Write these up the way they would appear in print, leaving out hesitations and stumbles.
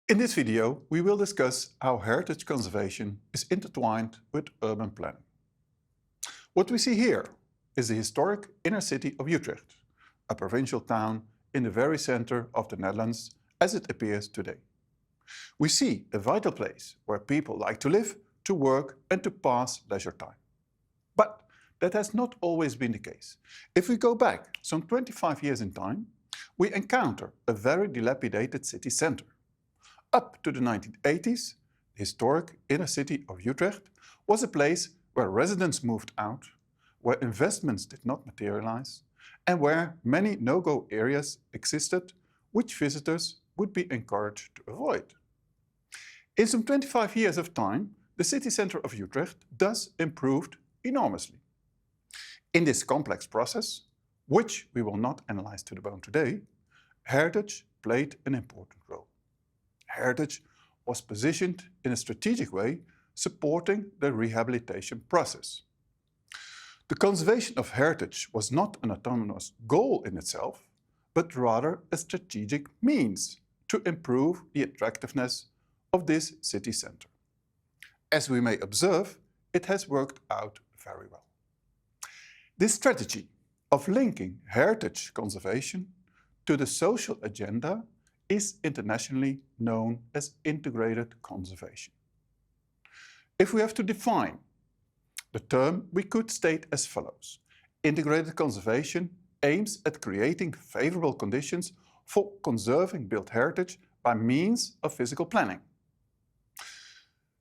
In this video, we will discuss how heritage conservation is intertwined with urban planning. What we see here is the historic inner city of Utrecht, a provincial town in the very center of the Netherlands as it appears today. We see a vital place where people like to live, to work and to pass leisure time. But that has not always been the case. If we go back some 25 years in time, we encounter a very dilapidated city center. Up to the 1980s, the historic inner city of Utrecht was a place where residents moved out, where investments did not materialize, and where many no-go areas existed which visitors would be encouraged to avoid. In some 25 years of time, the city center of Utrecht thus improved enormously. In this complex process, which we will not analyze to the bone today, heritage played an important role. Heritage was positioned in a strategic way, supporting the rehabilitation process. The conservation of heritage was not an autonomous goal in itself, but rather a strategic means to improve the attractiveness of this city center. As we may observe, it has worked out very well. This strategy of linking heritage conservation to the social agenda is internationally known as integrated conservation. If we have to define the term, we could state as follows. Integrated conservation aims at creating favorable conditions for conserving built heritage by means of physical planning.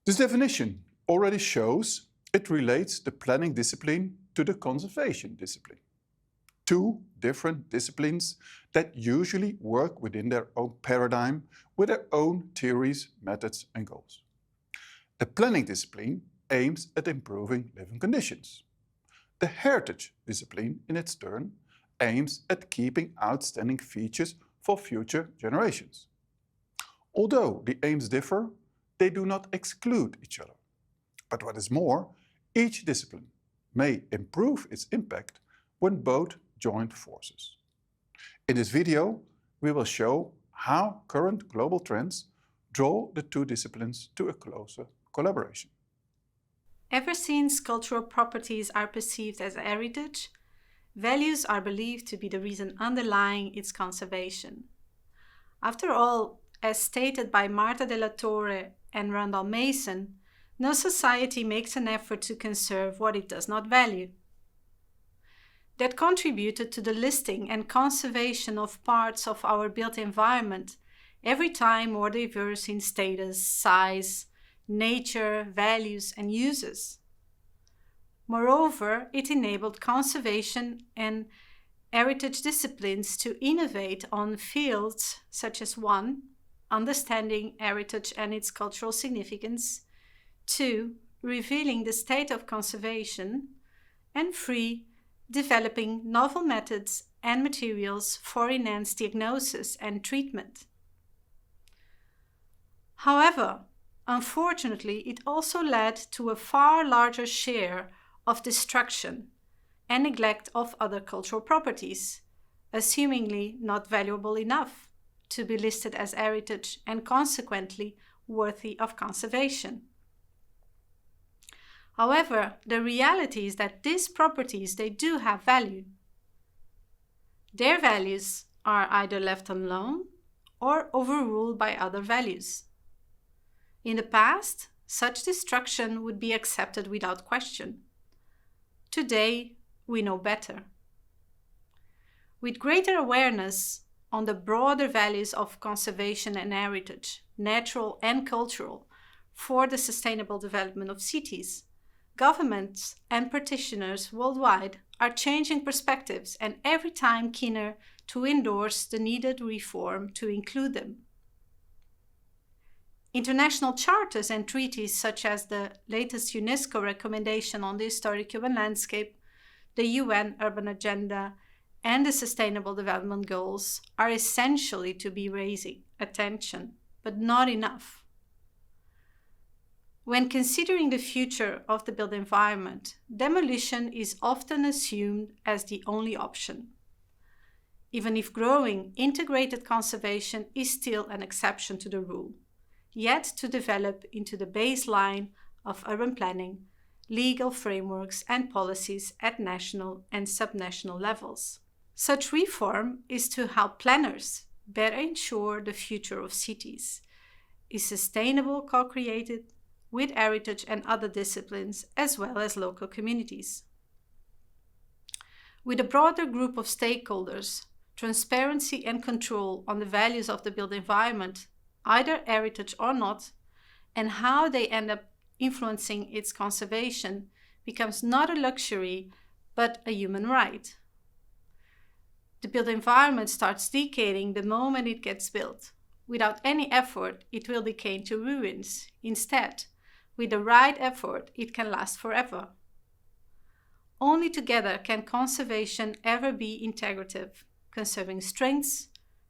This definition already shows it relates the planning discipline to the conservation discipline. Two different disciplines that usually work within their own paradigm with their own theories, methods and goals. The planning discipline aims at improving living conditions. The heritage discipline, in its turn, aims at keeping outstanding features for future generations. Although the aims differ, they do not exclude each other. But what is more, each discipline may improve its impact when both join forces. In this video, we will show how current global trends draw the two disciplines to a closer collaboration. Ever since cultural properties are perceived as heritage, values are believed to be the reason underlying its conservation. After all, as stated by Marta de la Torre and Randall Mason, no society makes an effort to conserve what it does not value. That contributed to the listing and conservation of parts of our built environment, every time more diverse in status, size, nature, values, and uses. Moreover, it enabled conservation and heritage disciplines to innovate on fields such as 1. Understanding heritage and its cultural significance, 2. Revealing the state of conservation, and 3. Developing novel methods and materials for enhanced diagnosis and treatment. However, unfortunately, it also led to a far larger share of destruction and neglect of other cultural properties, assumingly not valuable enough to be listed as heritage and consequently worthy of conservation. However, the reality is that these properties, they do have value. Their values are either left alone or overruled by other values. In the past, such destruction would be accepted without question. Today, we know better. With greater awareness on the broader values of conservation and heritage, natural and cultural, for the sustainable development of cities, governments and practitioners worldwide are changing perspectives and every time keener to endorse the needed reform to include them. International charters and treaties such as the latest UNESCO recommendation on the historic urban landscape, the UN Urban Agenda, and the Sustainable Development Goals are essentially to be raising attention, but not enough. When considering the future of the built environment, demolition is often assumed as the only option. even if growing integrated conservation is still an exception to the rule, yet to develop into the baseline of urban planning, legal frameworks and policies at national and subnational levels. Such reform is to help planners better ensure the future of cities is sustainable, co-created with heritage and other disciplines as well as local communities. With a broader group of stakeholders, transparency and control on the values of the built environment, either heritage or not, and how they end up influencing its conservation becomes not a luxury but a human right. The built environment starts decaying the moment it gets built. Without any effort, it will decay into ruins. Instead, with the right effort, it can last forever. Only together can conservation ever be integrative, conserving strengths,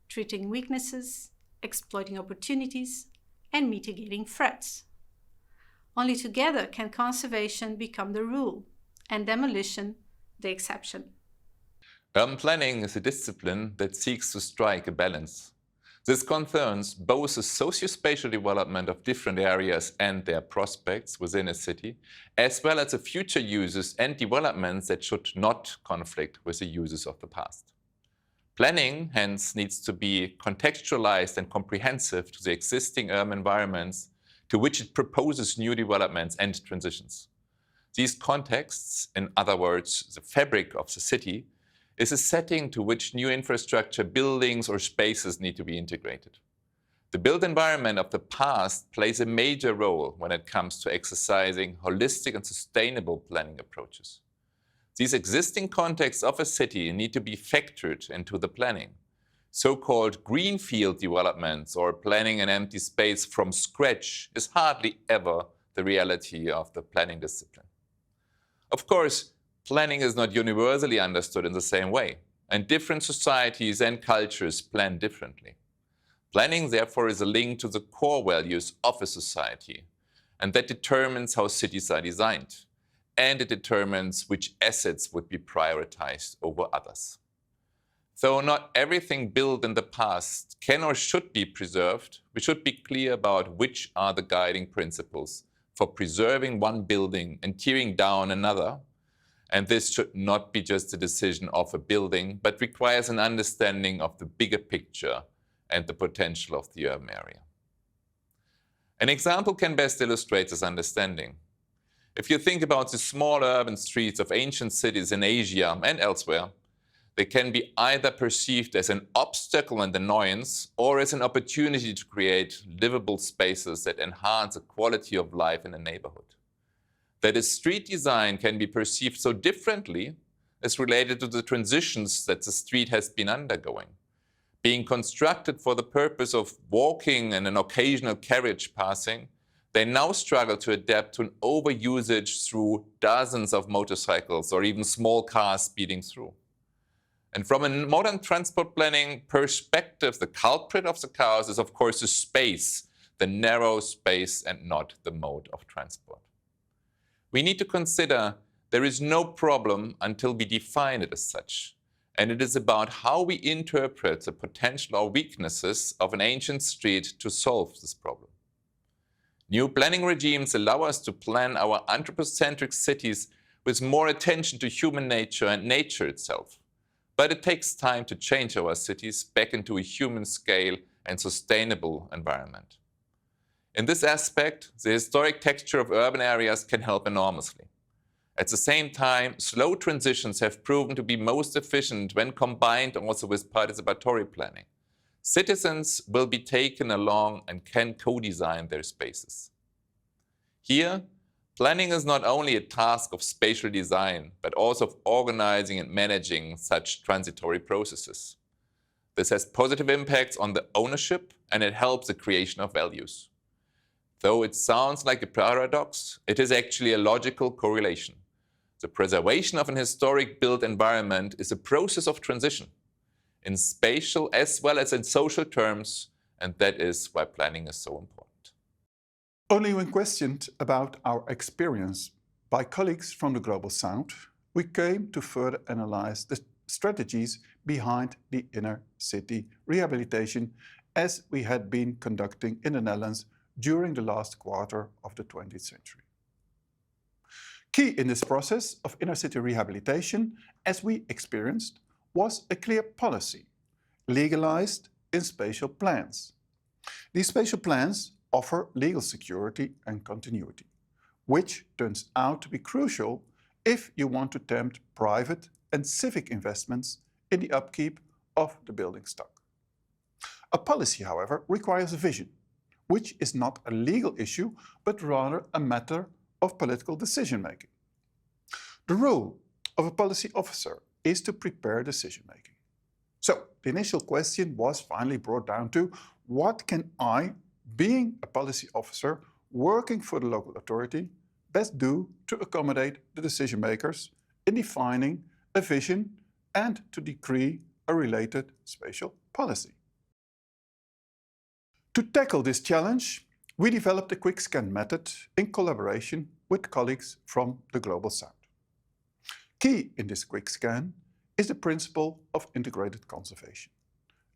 treating weaknesses, exploiting opportunities, and mitigating threats. Only together can conservation become the rule and demolition the exception. Urban planning is a discipline that seeks to strike a balance. This concerns both the socio-spatial development of different areas and their prospects within a city, as well as the future uses and developments that should not conflict with the uses of the past. Planning, hence, needs to be contextualized and comprehensive to the existing urban environments to which it proposes new developments and transitions. These contexts, in other words, the fabric of the city, is a setting to which new infrastructure, buildings, or spaces need to be integrated. The built environment of the past plays a major role when it comes to exercising holistic and sustainable planning approaches. These existing contexts of a city need to be factored into the planning. So-called greenfield developments or planning an empty space from scratch is hardly ever the reality of the planning discipline. Of course, planning is not universally understood in the same way, and different societies and cultures plan differently. Planning, therefore, is a link to the core values of a society, and that determines how cities are designed, and it determines which assets would be prioritized over others. Though not everything built in the past can or should be preserved, we should be clear about which are the guiding principles for preserving one building and tearing down another. And this should not be just a decision of a building, but requires an understanding of the bigger picture and the potential of the urban area. An example can best illustrate this understanding. If you think about the small urban streets of ancient cities in Asia and elsewhere, they can be either perceived as an obstacle and annoyance or as an opportunity to create livable spaces that enhance the quality of life in a neighborhood. That a street design can be perceived so differently is related to the transitions that the street has been undergoing. Being constructed for the purpose of walking and an occasional carriage passing, they now struggle to adapt to an overusage through dozens of motorcycles or even small cars speeding through. And from a modern transport planning perspective, the culprit of the chaos is, of course, the space, the narrow space, and not the mode of transport. We need to consider there is no problem until we define it as such. And it is about how we interpret the potential or weaknesses of an ancient street to solve this problem. New planning regimes allow us to plan our anthropocentric cities with more attention to human nature and nature itself. But it takes time to change our cities back into a human scale and sustainable environment. In this aspect, the historic texture of urban areas can help enormously. At the same time, slow transitions have proven to be most efficient when combined also with participatory planning. Citizens will be taken along and can co-design their spaces. Here, planning is not only a task of spatial design, but also of organizing and managing such transitory processes. This has positive impacts on the ownership, and it helps the creation of values. Though it sounds like a paradox, it is actually a logical correlation. The preservation of an historic built environment is a process of transition, in spatial as well as in social terms, and that is why planning is so important. Only when questioned about our experience by colleagues from the Global South, we came to further analyze the strategies behind the inner city rehabilitation as we had been conducting in the Netherlands during the last quarter of the 20th century. Key in this process of inner city rehabilitation, as we experienced, was a clear policy, legalized in spatial plans. These spatial plans offer legal security and continuity, which turns out to be crucial if you want to tempt private and civic investments in the upkeep of the building stock. A policy, however, requires a vision, which is not a legal issue, but rather a matter of political decision-making. The role of a policy officer is to prepare decision-making. So the initial question was finally brought down to, what can I, being a policy officer working for the local authority, best do to accommodate the decision makers in defining a vision and to decree a related spatial policy? To tackle this challenge, we developed a quick scan method in collaboration with colleagues from the Global South. Key in this quick scan is the principle of integrated conservation,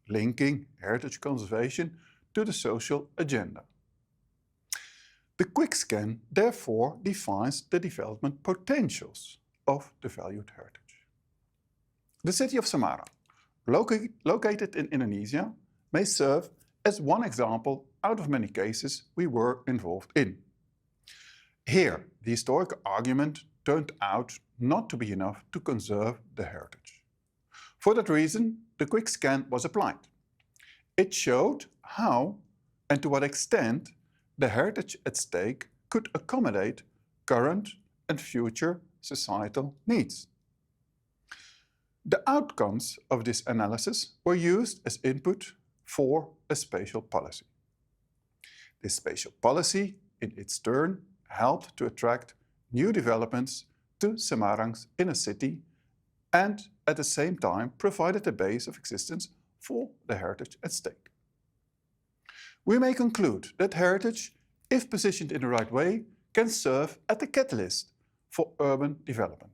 linking heritage conservation to the social agenda. The quick scan therefore defines the development potentials of the valued heritage. The city of Semarang, located in Indonesia, may serve as one example out of many cases we were involved in. Here, the historical argument turned out not to be enough to conserve the heritage. For that reason, the quick scan was applied. It showed how and to what extent the heritage at stake could accommodate current and future societal needs. The outcomes of this analysis were used as input for a spatial policy. This spatial policy, in its turn, helped to attract new developments to Semarang's inner city and at the same time provided a base of existence for the heritage at stake. We may conclude that heritage, if positioned in the right way, can serve as a catalyst for urban development.